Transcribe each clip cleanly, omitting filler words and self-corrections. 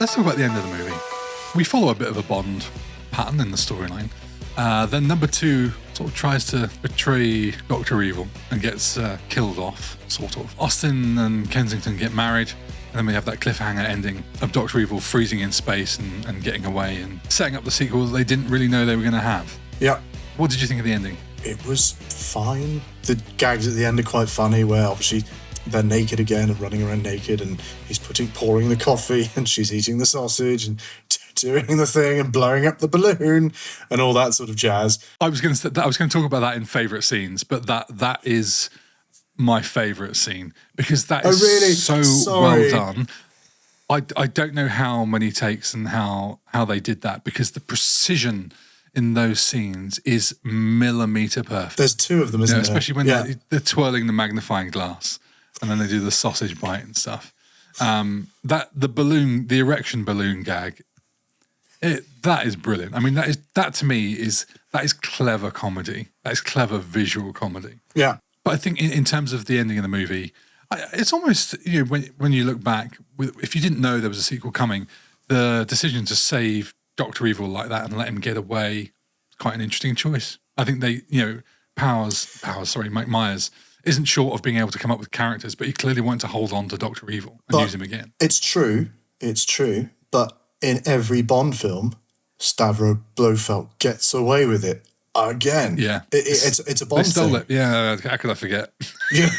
Let's talk about the end of the movie. We follow a bit of a Bond pattern in the storyline. Then number 2 sort of tries to betray Dr. Evil and gets killed off, sort of. Austin and Kensington get married, and then we have that cliffhanger ending of Dr. Evil freezing in space and getting away and setting up the sequel that they didn't really know they were going to have. Yeah. What did you think of the ending? It was fine. The gags at the end are quite funny, where obviously they're naked again and running around naked, and he's pouring the coffee, and she's eating the sausage and doing the thing and blowing up the balloon and all that sort of jazz. I was going to talk about that in favourite scenes, but that is my favourite scene because that is well done. I don't know how many takes and how they did that, because the precision in those scenes is millimetre perfect. There's 2 of them, isn't there? Especially when they're twirling the magnifying glass and then they do the sausage bite and stuff. The erection balloon gag, that is brilliant. I mean, that to me is clever comedy. That is clever visual comedy. Yeah. But I think in terms of the ending of the movie, it's almost, when you look back, if you didn't know there was a sequel coming, the decision to save Dr. Evil like that and let him get away is quite an interesting choice. I think Mike Myers isn't short of being able to come up with characters, but he clearly wanted to hold on to Dr. Evil and use him again. It's true, but in every Bond film, Stavro Blofeld gets away with it again. Yeah. It's a Bond thing. They stole thing. It. Yeah, how could I forget? Yeah,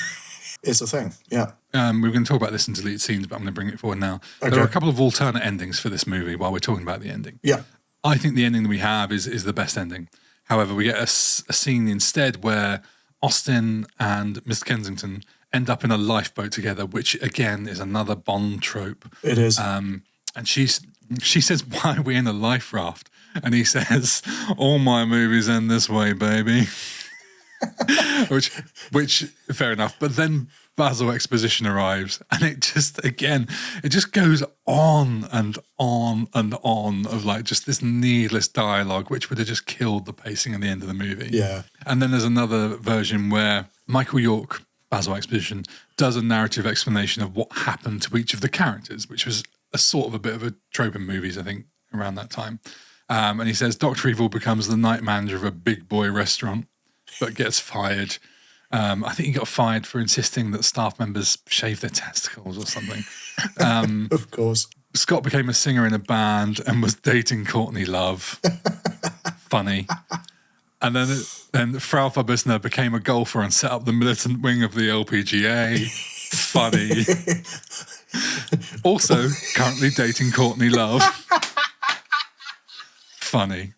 it's a thing, yeah. We're going to talk about this in deleted scenes, but I'm going to bring it forward now. Okay. There are a couple of alternate endings for this movie while we're talking about the ending. Yeah. I think the ending that we have is the best ending. However, we get a scene instead where Austin and Mr. Kensington end up in a lifeboat together, which again is another Bond trope. It is. And she says, "Why are we in a life raft?" And he says, "All my movies end this way, baby." which fair enough. But then Basil Exposition arrives, and it just goes on and on and on of like just this needless dialogue, which would have just killed the pacing at the end of the movie. Yeah. And then there's another version where Michael York, Basil Exposition, does a narrative explanation of what happened to each of the characters, which was a sort of a bit of a trope in movies, I think, around that time. And he says Dr. Evil becomes the night manager of a big boy restaurant, but gets fired. I think he got fired for insisting that staff members shave their testicles or something. Of course. Scott became a singer in a band and was dating Courtney Love. Funny. And then Frau Fabisner became a golfer and set up the militant wing of the LPGA. Funny. Also, currently dating Courtney Love. Funny.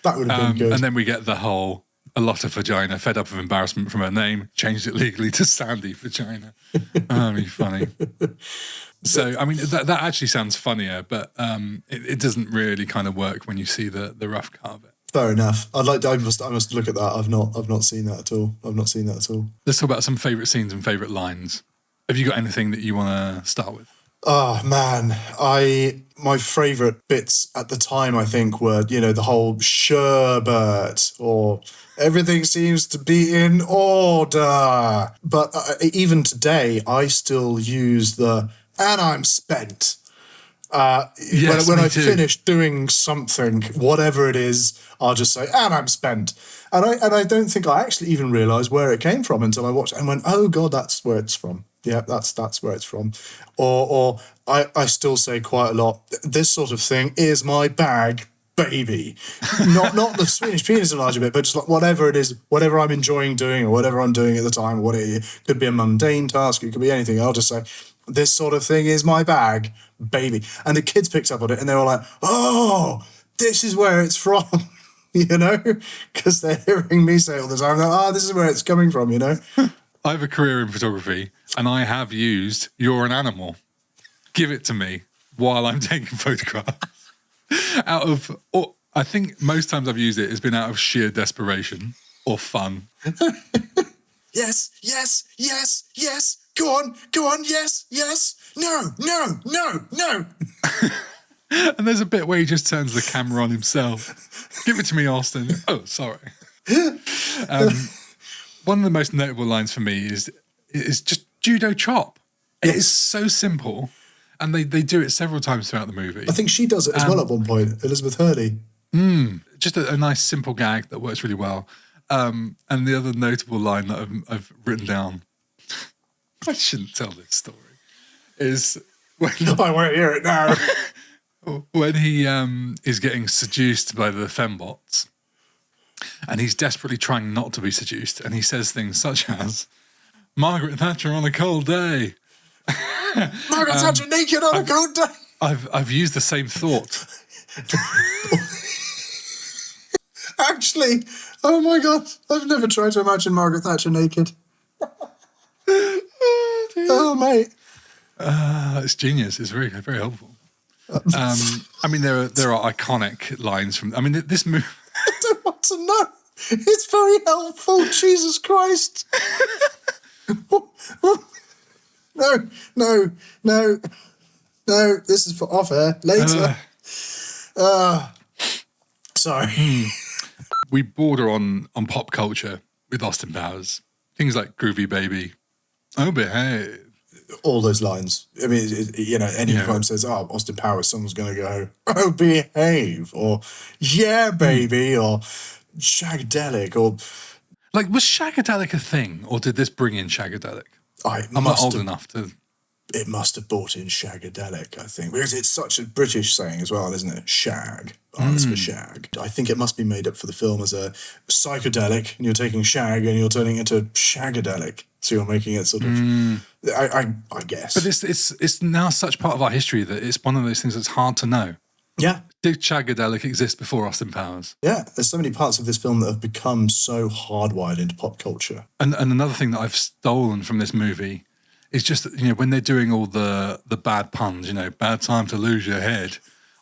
That would have been good. And then we get the whole a lot of vagina, fed up of embarrassment from her name, changed it legally to Sandy Vagina. Funny. So, I mean, that actually sounds funnier, but it doesn't really kind of work when you see the rough cut of it. Fair enough. I must look at that. I've not seen that at all. Let's talk about some favourite scenes and favourite lines. Have you got anything that you want to start with? Oh man, my favourite bits at the time, I think, were the whole sherbet or everything seems to be in order. But even today, I still use the "and I'm spent." Yes, when I too. finish doing something, whatever it is, I'll just say "and I'm spent." And I don't think I actually even realised where it came from until I watched it and went, "Oh God, that's where it's from." Yeah, that's where it's from. Or I still say quite a lot, "This sort of thing is my bag, baby." not the Swedish penis enlarger bit, but just like whatever it is, whatever I'm enjoying doing or whatever I'm doing at the time, it could be a mundane task, it could be anything. I'll just say, "This sort of thing is my bag, baby." And the kids picked up on it and they were like, "Oh, this is where it's from." Because they're hearing me say all the time, "This is where it's coming from," I have a career in photography and I have used "you're an animal, give it to me" while I'm taking photographs. I think most times I've used it has been out of sheer desperation or fun. Yes, yes, yes, yes. Go on, yes, yes. No. And there's a bit where he just turns the camera on himself. "Give it to me, Austin." Oh, sorry. One of the most notable lines for me is just judo chop. It is so simple, And they do it several times throughout the movie. I think she does it as well at one point, Elizabeth Hurley. Just a nice, simple gag that works really well. And the other notable line that I've written down, I shouldn't tell this story, is when I won't hear it now. when he is getting seduced by the fembots, and he's desperately trying not to be seduced, and he says things such as, Margaret Thatcher on a cold day. Margaret Thatcher naked on a cold day. I've used the same thought. Actually, oh my God, I've never tried to imagine Margaret Thatcher naked. Oh, mate. It's genius. It's very, very helpful. I mean, there are iconic lines from. I mean, this movie. I don't want to know. It's very helpful. Jesus Christ. No. This is for off air later. Sorry. We border on pop culture with Austin Powers. Things like Groovy Baby. Oh, behave. All those lines. I mean, anytime says, "Oh, Austin Powers," someone's going to go, "Oh, behave," or "Yeah, baby," or "Shagadelic," or like, was Shagadelic a thing, or did this bring in Shagadelic? I'm not old enough to. It must have brought in Shagadelic, I think, because it's such a British saying as well, isn't it? Shag. It's for shag. I think it must be made up for the film as a psychedelic, and you're taking shag and you're turning it into shagadelic. So you're making it sort of, I guess. But it's now such part of our history that it's one of those things that's hard to know. Yeah. Did Shagadelic exist before Austin Powers? Yeah, there's so many parts of this film that have become so hardwired into pop culture. And another thing that I've stolen from this movie is just, when they're doing all the bad puns, bad time to lose your head.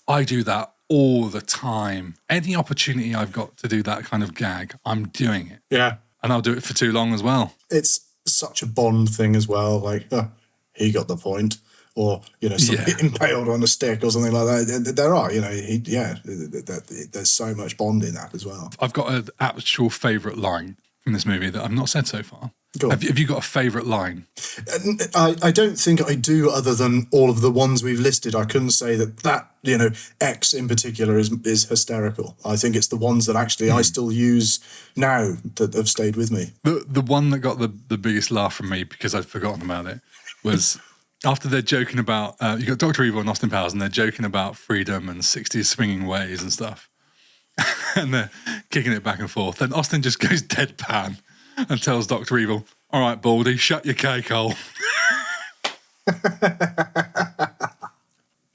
I do that all the time. Any opportunity I've got to do that kind of gag, I'm doing it. Yeah. And I'll do it for too long as well. It's such a Bond thing as well. Like, he got the point. Or, somebody impaled on a stick or something like that. There are, there's so much Bond in that as well. I've got an actual favourite line from this movie that I've not said so far. Have you got a favourite line? I don't think I do, other than all of the ones we've listed. I couldn't say that X in particular is hysterical. I think it's the ones that actually I still use now that have stayed with me. The one that got the biggest laugh from me, because I'd forgotten about it, was after they're joking about, you got Dr. Evil and Austin Powers, and they're joking about freedom and 60s swinging ways and stuff. And they're kicking it back and forth. Then Austin just goes deadpan and tells Dr. Evil, "All right, Baldy, shut your cake hole."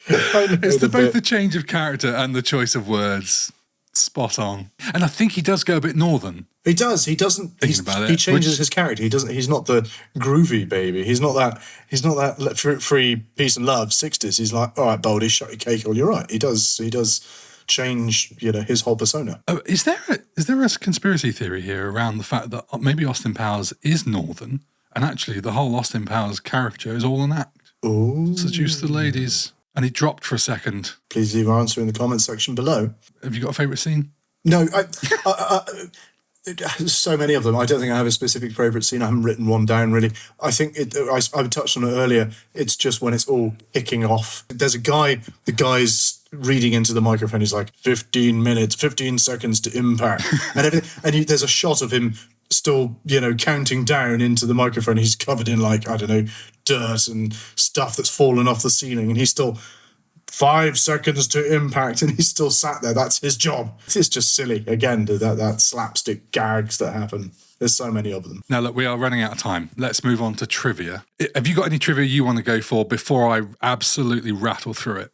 It's both the change of character and the choice of words. Spot on. And I think he does go a bit northern. He does. He doesn't. He changes his character. He doesn't. He's not the groovy baby. He's not that free peace and love 60s. He's like, "All right, Baldy, shut your cake hole." You're right. He does change, his whole persona. Oh, is there a conspiracy theory here around the fact that maybe Austin Powers is northern, and actually the whole Austin Powers character is all an act? Oh, seduce the ladies, and he dropped for a second. Please leave your answer in the comments section below. Have you got a favourite scene? No, so many of them. I don't think I have a specific favourite scene. I haven't written one down, really. I think I touched on it earlier. It's just when it's all kicking off. There's a guy, the guy's reading into the microphone. He's like, 15 minutes, 15 seconds to impact. And everything. And there's a shot of him still, counting down into the microphone. He's covered in, dirt and stuff that's fallen off the ceiling. And he's still 5 seconds to impact, and he's still sat there. That's his job. It's just silly. Again, that slapstick gags that happen. There's so many of them. Now, look, we are running out of time. Let's move on to trivia. Have you got any trivia you want to go for before I absolutely rattle through it?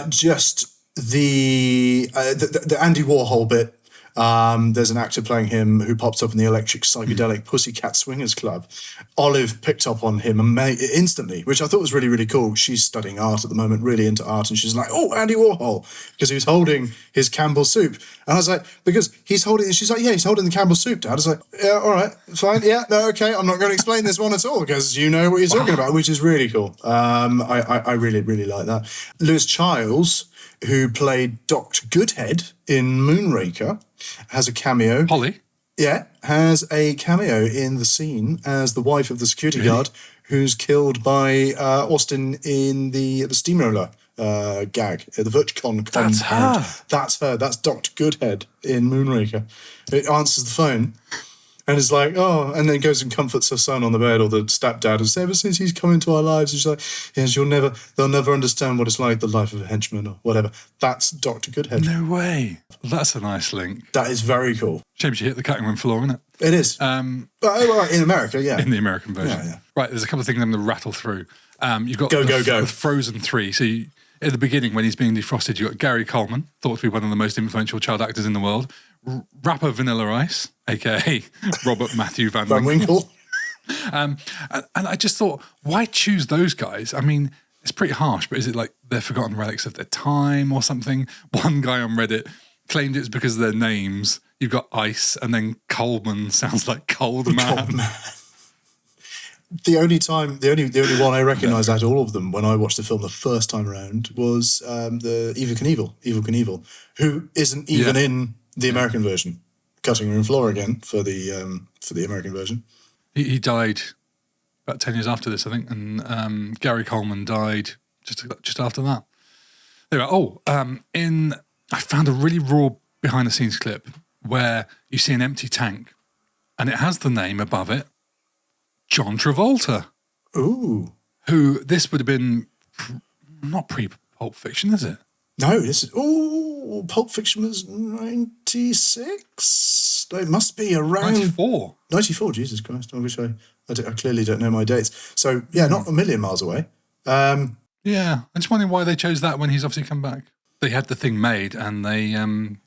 Just the Andy Warhol bit. There's an actor playing him who pops up in the electric psychedelic Pussycat Swingers Club. Olive picked up on him instantly, which I thought was really, really cool. She's studying art at the moment, really into art, and she's like, "Oh, Andy Warhol," because he was holding his Campbell soup. And I was like, because he's holding, she's like, "Yeah, he's holding the Campbell soup, Dad." I was like, "Yeah, all right, fine. Yeah, no, okay. I'm not going to explain this one at all because you know what you're talking about," which is really cool. I really, really like that. Lewis Childs, who played Dr. Goodhead in Moonraker, has a cameo. Holly? Yeah, has a cameo in the scene as the wife of the security guard who's killed by Austin in the steamroller gag at the VirtueCon That's compound. her. That's her. That's Dr. Goodhead in Moonraker. It answers the phone. And it's like, oh, and then goes and comforts her son on the bed, or the stepdad, and says, ever since he's come into our lives, and she's like, yes, they'll never understand what it's like, the life of a henchman, or whatever. That's Dr. Goodhead. No way. That's a nice link. That is very cool. Shame she hit the cutting room floor, isn't it? It is. Well, in America, yeah. In the American version. Yeah. Right, there's a couple of things I'm going to rattle through. You've got Go. the Frozen 3. So at the beginning, when he's being defrosted, you've got Gary Coleman, thought to be one of the most influential child actors in the world. Rapper Vanilla Ice, a.k.a. Robert Matthew Van Winkle. And I just thought, why choose those guys? I mean, it's pretty harsh, but is it like they're forgotten relics of their time or something? One guy on Reddit claimed it's because of their names. You've got Ice, and then Coleman sounds like Cold Man. Cold Man. The only one I recognised out of all of them when I watched the film the first time around was the Evel Knievel, who isn't even in the American version. Cutting room floor again for the American version. He died about 10 years after this, I think, and Gary Coleman died just after that. There we are. I found a really raw behind-the-scenes clip where you see an empty tank, and it has the name above it, John Travolta. Ooh. Who, this would have been not pre-Pulp Fiction, is it? No, this is... Oh, Pulp Fiction was 96? It must be around... 94. 94, Jesus Christ. I wish I clearly don't know my dates. So, yeah, not a million miles away. Yeah, I'm just wondering why they chose that when he's obviously come back. They had the thing made and they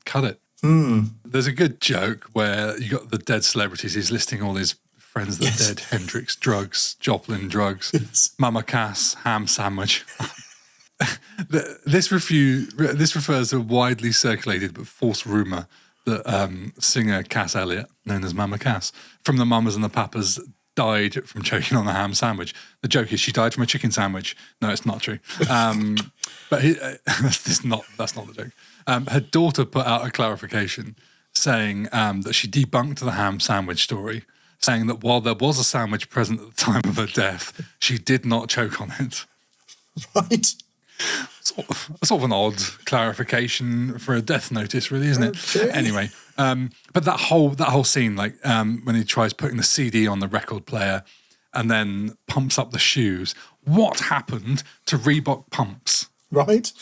cut it. There's a good joke where you got the dead celebrities. He's listing all his friends that are dead. Hendrix, drugs. Joplin, drugs. Yes. Mama Cass, ham sandwich. This refers to a widely circulated but false rumour that singer Cass Elliot, known as Mama Cass, from the Mamas and the Papas, died from choking on a ham sandwich. The joke is she died from a chicken sandwich. No, it's not true. But that's not the joke. Her daughter put out a clarification saying that she debunked the ham sandwich story, saying that while there was a sandwich present at the time of her death, she did not choke on it. Right. Sort of an odd clarification for a death notice, really, isn't it? Okay. Anyway, but that whole scene, like when he tries putting the CD on the record player and then pumps up the shoes. What happened to Reebok pumps? Right.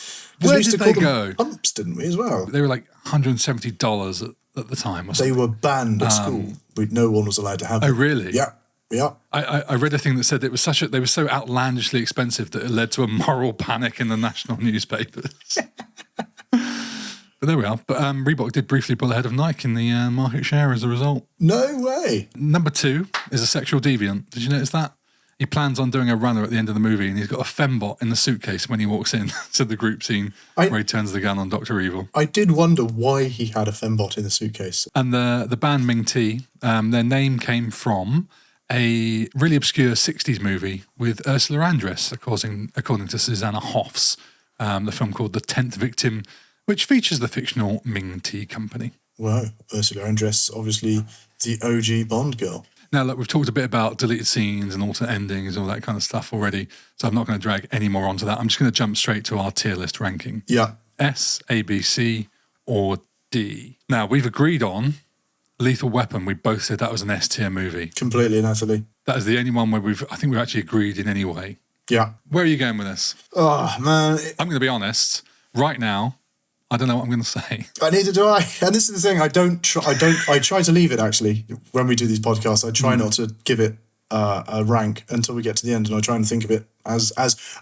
Where we used did to they call go? them pumps, didn't we, as well? They were like $170 at the time. Or something. They were banned at school. No one was allowed to have them. Oh, really? Yeah. Yeah. I read a thing that said it was they were so outlandishly expensive that it led to a moral panic in the national newspapers. But there we are. But Reebok did briefly pull ahead of Nike in the market share as a result. No way. Number 2 is a sexual deviant. Did you notice that? He plans on doing a runner at the end of the movie, and he's got a fembot in the suitcase when he walks in to the group scene where he turns the gun on Dr. Evil. I did wonder why he had a fembot in the suitcase. And the band Ming T, their name came from a really obscure 60s movie with Ursula Andress, according to Susanna Hoffs, the film called The 10th Victim, which features the fictional Ming T Company. Wow, Ursula Andress, obviously the OG Bond girl. Now, look, we've talked a bit about deleted scenes and alternate endings, all that kind of stuff already, so I'm not going to drag any more onto that. I'm just going to jump straight to our tier list ranking. Yeah. S, A, B, C, or D. Now, we've agreed on Lethal Weapon. We both said that was an S tier movie. Completely and utterly. That is the only one where I think we've actually agreed in any way. Yeah. Where are you going with this? Oh, man. I'm going to be honest. Right now, I don't know what I'm going to say. Neither do I. And this is the thing. I try to leave it, actually, when we do these podcasts. I try not to give it a rank until we get to the end. And I try and think of it as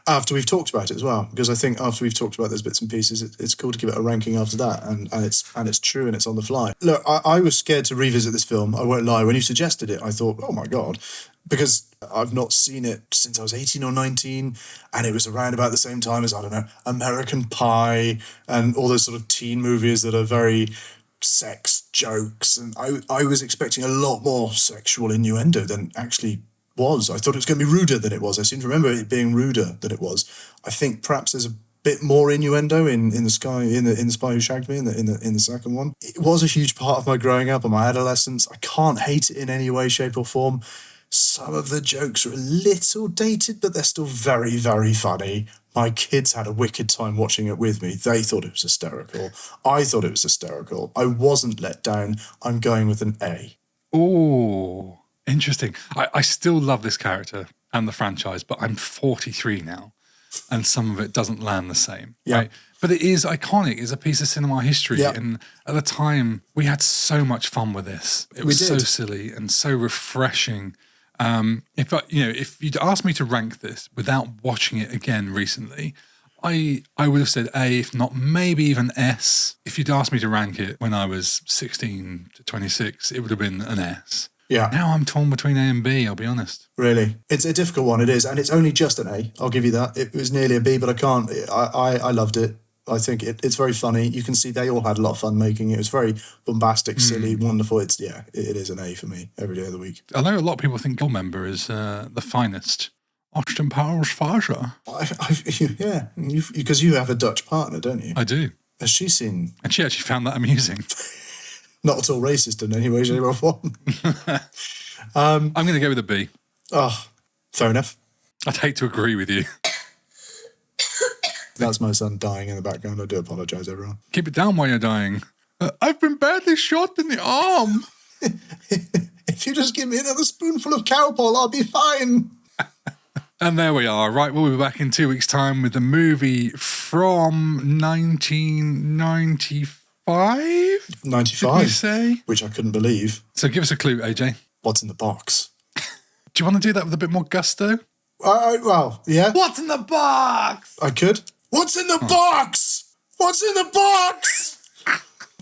after we've talked about it as well. Because I think after we've talked about those bits and pieces, it's cool to give it a ranking after that. And it's true and it's on the fly. Look, I was scared to revisit this film. I won't lie. When you suggested it, I thought, oh my God. Because I've not seen it since I was 18 or 19, and it was around about the same time as, I don't know, American Pie and all those sort of teen movies that are very sex jokes. And I was expecting a lot more sexual innuendo than actually was. I thought it was going to be ruder than it was. I seem to remember it being ruder than it was. I think perhaps there's a bit more innuendo in the Spy Who Shagged Me in the second one. It was a huge part of my growing up and my adolescence. I can't hate it in any way, shape or form. Some of the jokes are a little dated, but they're still very, very funny. My kids had a wicked time watching it with me. They thought it was hysterical. I thought it was hysterical. I wasn't let down. I'm going with an A. Oh, interesting. I still love this character and the franchise, but I'm 43 now, and some of it doesn't land the same. Yeah. Right? But it is iconic. It's a piece of cinema history. Yeah. And at the time, we had so much fun with this. It was so did. silly and so refreshing. If you'd asked me to rank this without watching it again recently, I would have said A, if not maybe even S. If you'd asked me to rank it when I was 16 to 26, it would have been an S. Yeah. Now I'm torn between A and B, I'll be honest. Really. It's a difficult one, it is. And it's only just an A. I'll give you that. It was nearly a B, but I can't. I loved it. I think it's very funny. You can see they all had a lot of fun making it. It was very bombastic, silly, wonderful. It is an A for me every day of the week. I know a lot of people think Goldmember is the finest. Austin Powers Faja. Yeah, because you have a Dutch partner, don't you? I do. Has she seen? And she actually found that amusing. Not at all racist in any way, shape or form. I'm going to go with a B. Oh, fair enough. I'd hate to agree with you. That's my son dying in the background. I do apologise, everyone. Keep it down while you're dying. I've been badly shot in the arm. If you just give me another spoonful of cowpole, I'll be fine. And there we are. Right, we'll be back in 2 weeks' time with the movie from 1995. 95. Did we say? Which I couldn't believe. So give us a clue, AJ. What's in the box? Do you want to do that with a bit more gusto? Well, yeah. What's in the box? I could. What's in the box? What's in the box?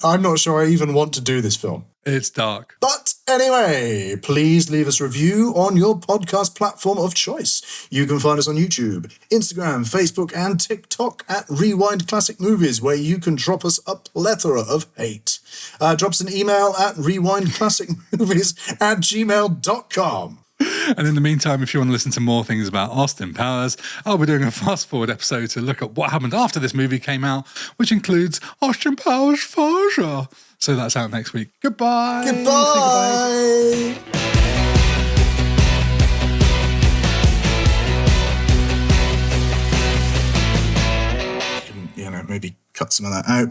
I'm not sure I even want to do this film. It's dark. But anyway, please leave us a review on your podcast platform of choice. You can find us on YouTube, Instagram, Facebook, and TikTok at Rewind Classic Movies, where you can drop us a plethora of hate. Drop us an email at rewindclassicmovies@gmail.com. And in the meantime, if you want to listen to more things about Austin Powers, I'll be doing a fast forward episode to look at what happened after this movie came out, which includes Austin Powers Faja. So that's out next week. Goodbye. Goodbye. Maybe cut some of that out.